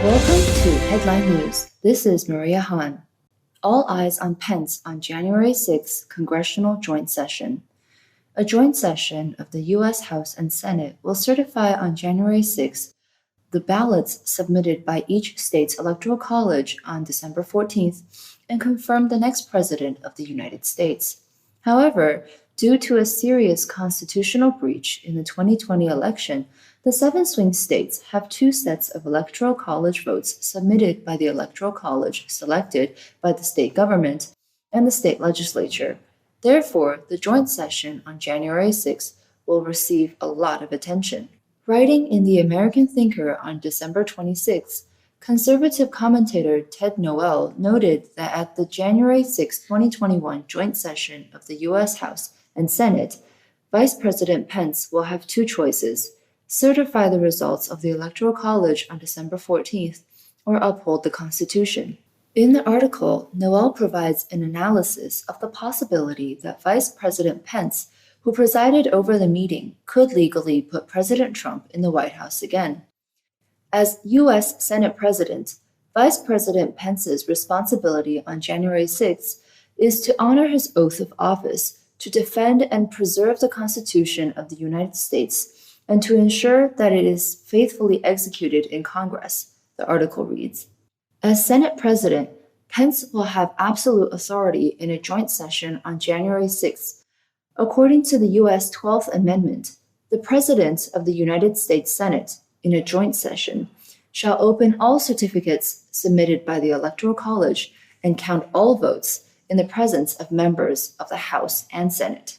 Welcome to Headline News. This is Maria Han. All eyes on Pence on January 6 Congressional Joint Session. A joint session of the U.S. House and Senate will certify on January 6 the ballots submitted by each state's electoral college on December 14th and confirm the next president of the United States. However, due to a serious constitutional breach in the 2020 election, the 7 swing states have 2 sets of electoral college votes submitted by the electoral college selected by the state government and the state legislature. Therefore, the joint session on January 6 will receive a lot of attention. Writing in The American Thinker on December 26, conservative commentator Ted Noel noted that at the January 6, 2021 joint session of the U.S. House and Senate, Vice President Pence will have 2 choices: certify the results of the Electoral College on December 14th, or uphold the Constitution. In the article, Noel provides an analysis of the possibility that Vice President Pence, who presided over the meeting, could legally put President Trump in the White House again. As U.S. Senate President, Vice President Pence's responsibility on January 6 is to honor his oath of office, to defend and preserve the Constitution of the United States, and to ensure that it is faithfully executed in Congress, the article reads. As Senate President, Pence will have absolute authority in a joint session on January 6. According to the U.S. 12th Amendment, the President of the United States Senate, in a joint session, shall open all certificates submitted by the Electoral College and count all votes in the presence of members of the House and Senate.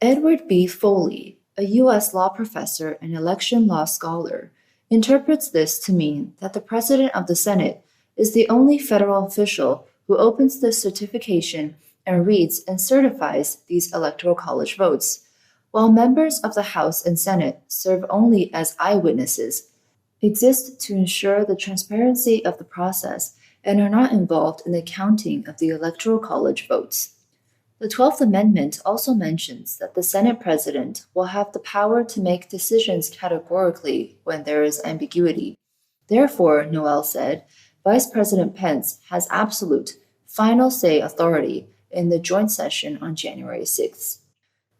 Edward B. Foley, a U.S. law professor and election law scholar, interprets this to mean that the President of the Senate is the only federal official who opens the certification and reads and certifies these Electoral College votes, while members of the House and Senate serve only as eyewitnesses, exist to ensure the transparency of the process, and are not involved in the counting of the Electoral College votes. The 12th Amendment also mentions that the Senate President will have the power to make decisions categorically when there is ambiguity. Therefore, Noel said, Vice President Pence has absolute, final say authority in the joint session on January 6.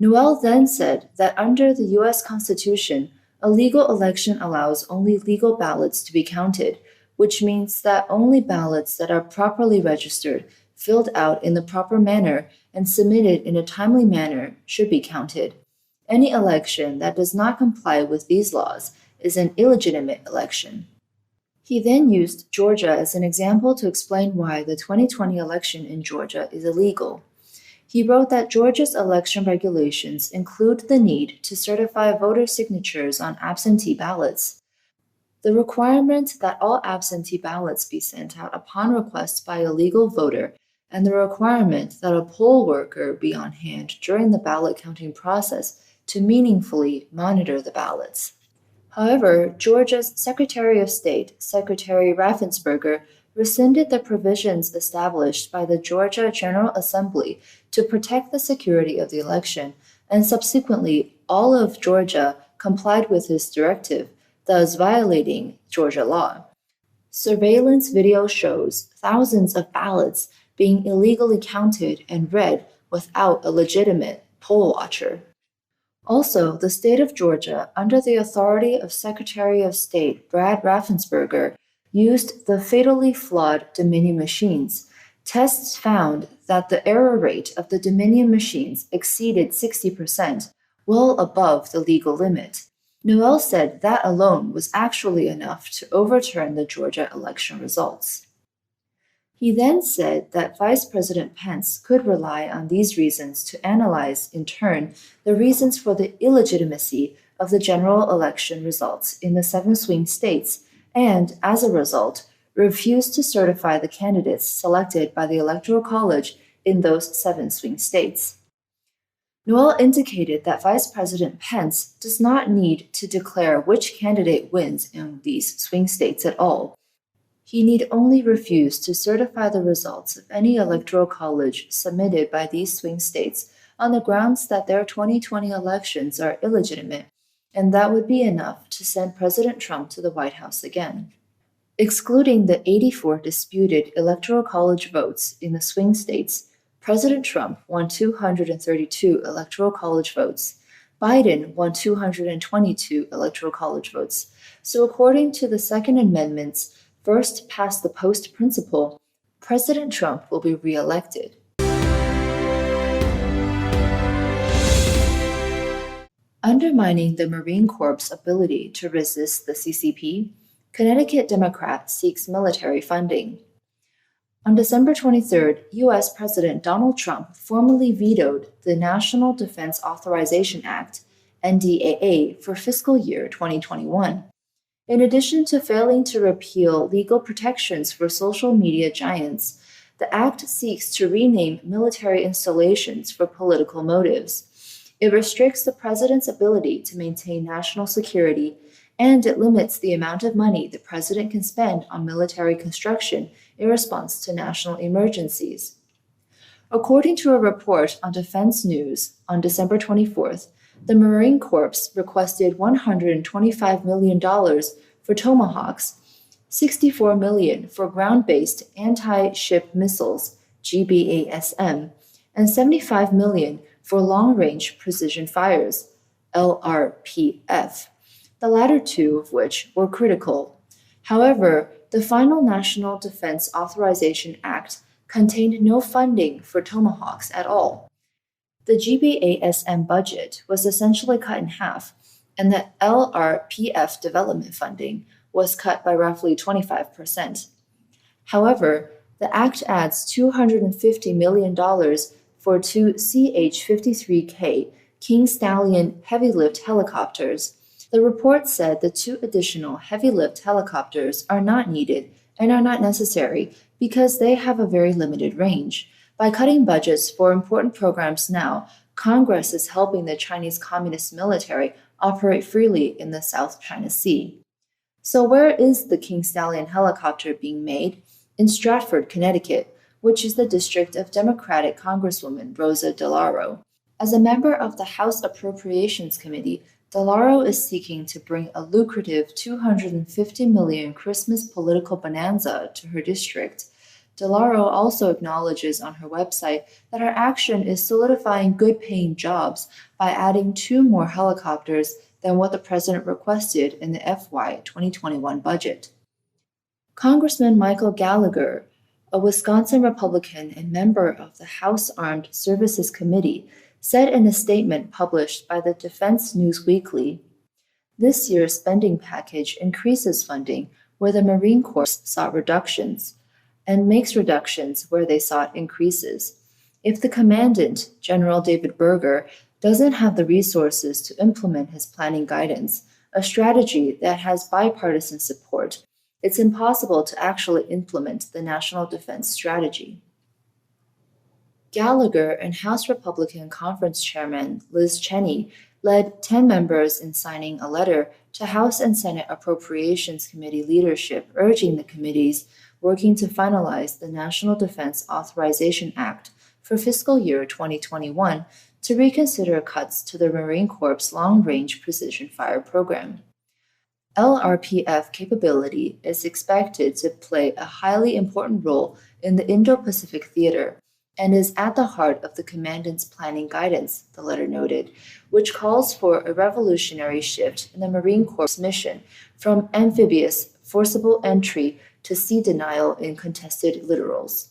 Noel then said that under the U.S. Constitution, a legal election allows only legal ballots to be counted, which means that only ballots that are properly registered, filled out in the proper manner, and submitted in a timely manner should be counted. Any election that does not comply with these laws is an illegitimate election. He then used Georgia as an example to explain why the 2020 election in Georgia is illegal. He wrote that Georgia's election regulations include the need to certify voter signatures on absentee ballots. The requirement that all absentee ballots be sent out upon request by a legal voter, and the requirement that a poll worker be on hand during the ballot counting process to meaningfully monitor the ballots. However, Georgia's Secretary of State, Secretary Raffensperger, rescinded the provisions established by the Georgia General Assembly to protect the security of the election, and subsequently all of Georgia complied with his directive, thus violating Georgia law. Surveillance video shows thousands of ballots being illegally counted and read without a legitimate poll watcher. Also, the state of Georgia, under the authority of Secretary of State Brad Raffensperger, used the fatally flawed Dominion machines. Tests found that the error rate of the Dominion machines exceeded 60%, well above the legal limit. Noel said that alone was actually enough to overturn the Georgia election results. He then said that Vice President Pence could rely on these reasons to analyze, in turn, the reasons for the illegitimacy of the general election results in the 7 swing states and, as a result, refuse to certify the candidates selected by the Electoral College in those 7 swing states. Noel indicated that Vice President Pence does not need to declare which candidate wins in these swing states at all. He need only refuse to certify the results of any electoral college submitted by these swing states on the grounds that their 2020 elections are illegitimate, and that would be enough to send President Trump to the White House again. Excluding the 84 disputed Electoral College votes in the swing states, President Trump won 232 Electoral College votes. Biden won 222 Electoral College votes. So, according to the Second Amendment's first past the post principle, President Trump will be reelected. Undermining the Marine Corps' ability to resist the CCP, Connecticut Democrat seeks military funding. On December 23rd, U.S. President Donald Trump formally vetoed the National Defense Authorization Act, NDAA, for fiscal year 2021. In addition to failing to repeal legal protections for social media giants, the act seeks to rename military installations for political motives. It restricts the president's ability to maintain national security, and it limits the amount of money the president can spend on military construction in response to national emergencies. According to a report on Defense News on December 24th, the Marine Corps requested $125 million for Tomahawks, $64 million for ground-based anti-ship missiles, GBASM, and $75 million for long-range precision fires, LRPF, the latter two of which were critical. However, the final National Defense Authorization Act contained no funding for Tomahawks at all. The GBASM budget was essentially cut in half, and the LRPF development funding was cut by roughly 25%. However, the act adds $250 million for two CH-53K King Stallion heavy-lift helicopters. The report said the two additional heavy-lift helicopters are not needed and are not necessary because they have a very limited range. By cutting budgets for important programs now, Congress is helping the Chinese Communist military operate freely in the South China Sea. So where is the King Stallion helicopter being made? In Stratford, Connecticut, which is the district of Democratic Congresswoman Rosa DeLauro. As a member of the House Appropriations Committee, DeLauro is seeking to bring a lucrative $250 million Christmas political bonanza to her district. DeLauro also acknowledges on her website that her action is solidifying good-paying jobs by adding two more helicopters than what the president requested in the FY 2021 budget. Congressman Michael Gallagher, a Wisconsin Republican and member of the House Armed Services Committee, said in a statement published by the Defense News Weekly, "This year's spending package increases funding where the Marine Corps sought reductions and makes reductions where they sought increases. If the commandant, General David Berger, doesn't have the resources to implement his planning guidance, a strategy that has bipartisan support, it's impossible to actually implement the National Defense Strategy." Gallagher and House Republican Conference Chairman Liz Cheney led 10 members in signing a letter to House and Senate Appropriations Committee leadership urging the committees working to finalize the National Defense Authorization Act for fiscal year 2021 to reconsider cuts to the Marine Corps' long-range precision fire program. LRPF capability is expected to play a highly important role in the Indo-Pacific theater and is at the heart of the commandant's planning guidance, the letter noted, which calls for a revolutionary shift in the Marine Corps' mission from amphibious, forcible entry to sea denial in contested littorals.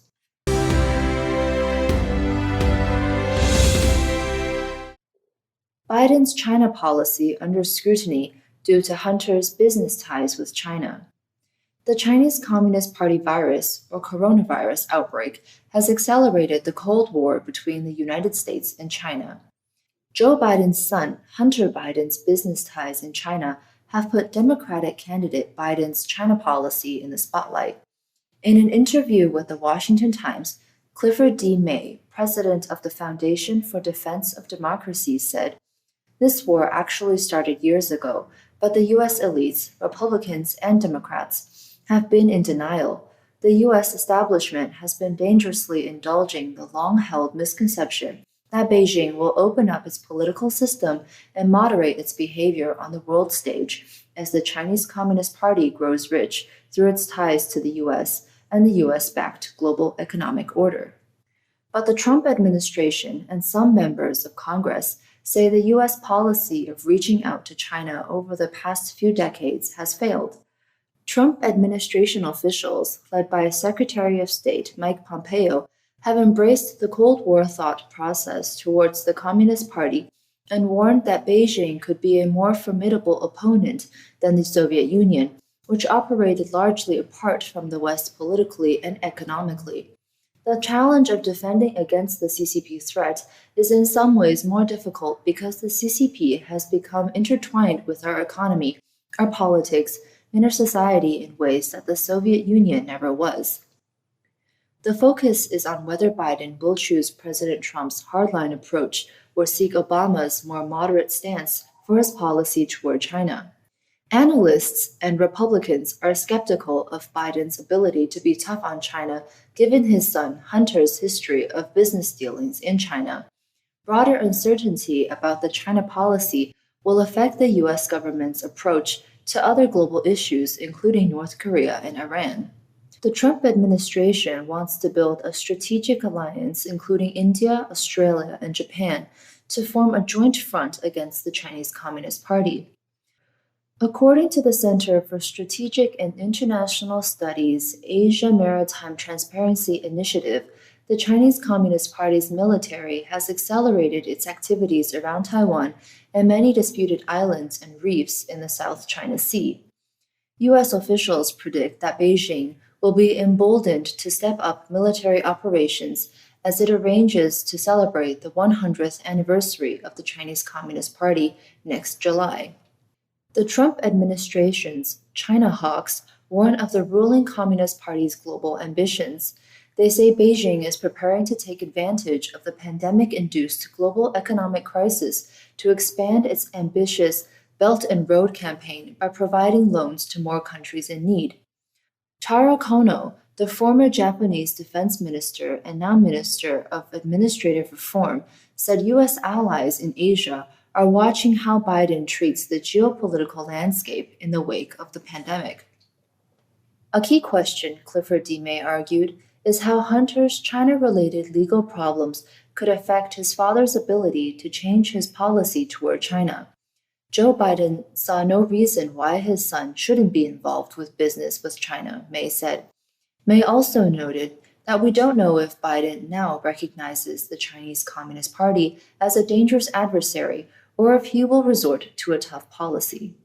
Biden's China policy under scrutiny due to Hunter's business ties with China. The Chinese Communist Party virus, or coronavirus outbreak, has accelerated the Cold War between the United States and China. Joe Biden's son, Hunter Biden's business ties in China have put Democratic candidate Biden's China policy in the spotlight. In an interview with the Washington Times, Clifford D. May, president of the Foundation for Defense of Democracy, said, "This war actually started years ago, but the U.S. elites, Republicans and Democrats, have been in denial. The U.S. establishment has been dangerously indulging the long-held misconception that Beijing will open up its political system and moderate its behavior on the world stage as the Chinese Communist Party grows rich through its ties to the US and the US-backed global economic order. But the Trump administration and some members of Congress say the US policy of reaching out to China over the past few decades has failed. Trump administration officials, led by Secretary of State Mike Pompeo, have embraced the Cold War thought process towards the Communist Party and warned that Beijing could be a more formidable opponent than the Soviet Union, which operated largely apart from the West politically and economically. The challenge of defending against the CCP threat is in some ways more difficult because the CCP has become intertwined with our economy, our politics, and our society in ways that the Soviet Union never was. The focus is on whether Biden will choose President Trump's hardline approach or seek Obama's more moderate stance for his policy toward China. Analysts and Republicans are skeptical of Biden's ability to be tough on China given his son Hunter's history of business dealings in China. Broader uncertainty about the China policy will affect the U.S. government's approach to other global issues, including North Korea and Iran. The Trump administration wants to build a strategic alliance, including India, Australia, and Japan, to form a joint front against the Chinese Communist Party. According to the Center for Strategic and International Studies Asia Maritime Transparency Initiative, the Chinese Communist Party's military has accelerated its activities around Taiwan and many disputed islands and reefs in the South China Sea. U.S. officials predict that Beijing will be emboldened to step up military operations as it arranges to celebrate the 100th anniversary of the Chinese Communist Party next July. The Trump administration's China hawks warn of the ruling Communist Party's global ambitions. They say Beijing is preparing to take advantage of the pandemic-induced global economic crisis to expand its ambitious Belt and Road campaign by providing loans to more countries in need. Taro Kono, the former Japanese defense minister and now Minister of Administrative Reform, said U.S. allies in Asia are watching how Biden treats the geopolitical landscape in the wake of the pandemic. A key question, Clifford D. May argued, is how Hunter's China-related legal problems could affect his father's ability to change his policy toward China. Joe Biden saw no reason why his son shouldn't be involved with business with China, May said. May also noted that we don't know if Biden now recognizes the Chinese Communist Party as a dangerous adversary or if he will resort to a tough policy.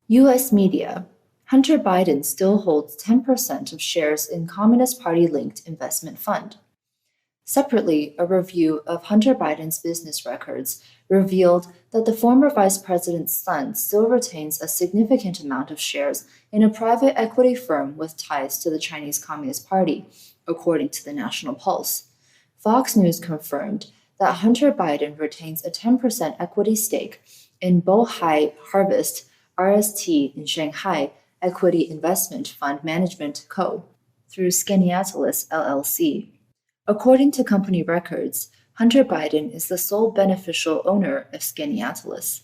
U.S. media. Hunter Biden still holds 10% of shares in Communist Party-linked investment fund. Separately, a review of Hunter Biden's business records revealed that the former vice president's son still retains a significant amount of shares in a private equity firm with ties to the Chinese Communist Party, according to the National Pulse. Fox News confirmed that Hunter Biden retains a 10% equity stake in Bohai Harvest RST in Shanghai Equity Investment Fund Management Co. through Scaniatalis LLC. According to company records, Hunter Biden is the sole beneficial owner of Scaniatalis.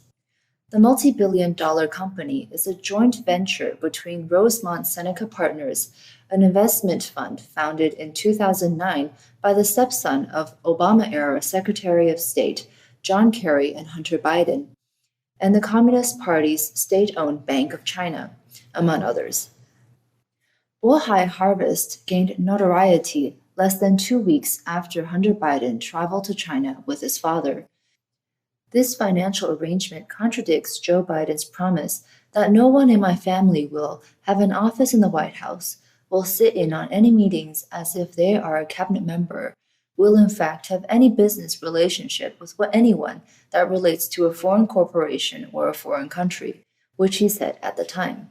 The multi-billion-dollar company is a joint venture between Rosemont Seneca Partners, an investment fund founded in 2009 by the stepson of Obama-era Secretary of State John Kerry and Hunter Biden, and the Communist Party's state-owned Bank of China, among others. Bohai Harvest gained notoriety less than 2 weeks after Hunter Biden traveled to China with his father. This financial arrangement contradicts Joe Biden's promise that no one in my family will have an office in the White House, will sit in on any meetings as if they are a cabinet member, will in fact have any business relationship with anyone that relates to a foreign corporation or a foreign country, which he said at the time.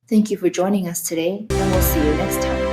Thank you for joining us today, and we'll see you next time.